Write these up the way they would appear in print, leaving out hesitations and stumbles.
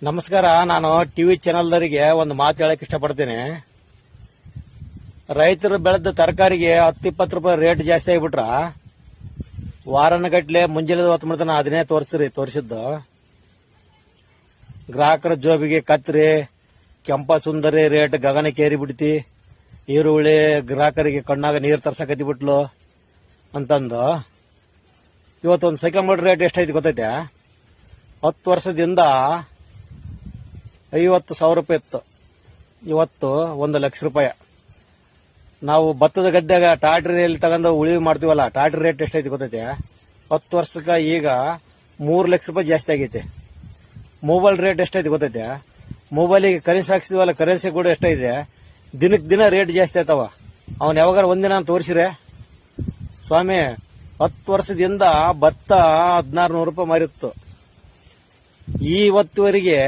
ನಮಸ್ಕಾರ. ನಾನು ಟಿವಿ ಚಾನೆಲ್ದವರಿಗೆ ಒಂದು ಮಾತು ಹೇಳಕ್ ಇಷ್ಟಪಡ್ತೀನಿ. ರೈತರು ಬೆಳೆದ ತರಕಾರಿಗೆ 10-20 ರೂಪಾಯಿ ರೇಟ್ ಜಾಸ್ತಿ ಆಗಿಬಿಟ್ರ ವಾರನಗಟ್ಲೆ ಮುಂಜಾನೆ ಹೊತ್ತು ಮಾಡ್ತಾನೆ ಅದನ್ನೇ ತೋರಿಸಿದ್ದು. ಗ್ರಾಹಕರ ಜೋಬಿಗೆ ಕತ್ರಿ ಕೆಂಪ ಸುಂದರಿ ರೇಟ್ ಗಗನಕ್ಕೇರಿ ಬಿಡ್ತಿ, ಈರುಳ್ಳಿ ಗ್ರಾಹಕರಿಗೆ ಕಣ್ಣಾಗ ನೀರು ತರ್ಸಕತ್ತಿ ಬಿಟ್ಲು ಅಂತಂದು. ಇವತ್ತೊಂದು ಸೈಕಲ್ ರೇಟ್ ಎಷ್ಟೈತಿ ಗೊತ್ತೈತೆ? 10 ವರ್ಷದಿಂದ 50,000 ರೂಪಾಯಿ ಇತ್ತು, ಇವತ್ತು 1 ಲಕ್ಷ ರೂಪಾಯಿ. ನಾವು ಭತ್ತದ ಗದ್ದೆಗ ಟಾಟ್ರಿಯಲ್ಲಿ ತಗೊಂಡು ಉಳಿವಿ ಮಾಡ್ತೀವಲ್ಲ, ಟಾಟ್ರಿ ರೇಟ್ ಎಷ್ಟೈತಿ ಗೊತ್ತೈತೆ? 10 ವರ್ಷಕ್ಕೆ ಈಗ 3 ಲಕ್ಷ ರೂಪಾಯಿ ಜಾಸ್ತಿ ಆಗೈತೆ. ಮೊಬೈಲ್ ರೇಟ್ ಎಷ್ಟೈತಿ ಗೊತ್ತೈತೆ? ಮೊಬೈಲಿಗೆ ಕರೆನ್ಸಿ ಹಾಕ್ಸಿದವಲ್ಲ, ಕರೆನ್ಸಿ ಕೂಡ ಎಷ್ಟೈತೆ? ದಿನಕ್ಕೆ ದಿನ ರೇಟ್ ಜಾಸ್ತಿ ಆಯ್ತವ. ಅವನ್ ಯಾವಾಗಾರ ಒಂದಿನ ತೋರಿಸಿರೆ ಸ್ವಾಮಿ, 10 ವರ್ಷದಿಂದ ಭತ್ತ 1600 ರೂಪಾಯಿ ಮಾರಿತ್ತು, ಇವತ್ತುವರೆಗೆ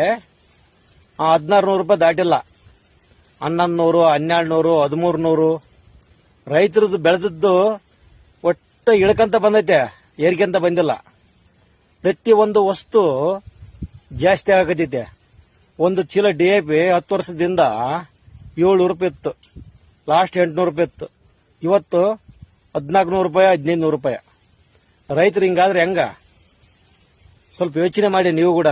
1600 ರೂಪಾಯಿ ದಾಟಿಲ್ಲ. 1100, 1200, 1300. ರೈತರದ್ದು ಬೆಳೆದದ್ದು ಒಟ್ಟು ಇಳ್ಕಂತ ಬಂದೈತೆ, ಏರಿಕೆಂತ ಬಂದಿಲ್ಲ. ಪ್ರತಿ ಒಂದು ವಸ್ತು ಜಾಸ್ತಿ ಆಗತೈತೆ. ಒಂದು ಚೀಲ DAP 10 ವರ್ಷದಿಂದ 700 ರೂಪಾಯಿ ಇತ್ತು, ಲಾಸ್ಟ್ 800 ರೂಪಾಯಿ ಇತ್ತು, ಇವತ್ತು 1400 ರೂಪಾಯಿ, 1500 ರೂಪಾಯಿ. ರೈತರು ಹಿಂಗಾದ್ರೆ ಹೆಂಗ? ಸ್ವಲ್ಪ ಯೋಚನೆ ಮಾಡಿ ನೀವು ಕೂಡ.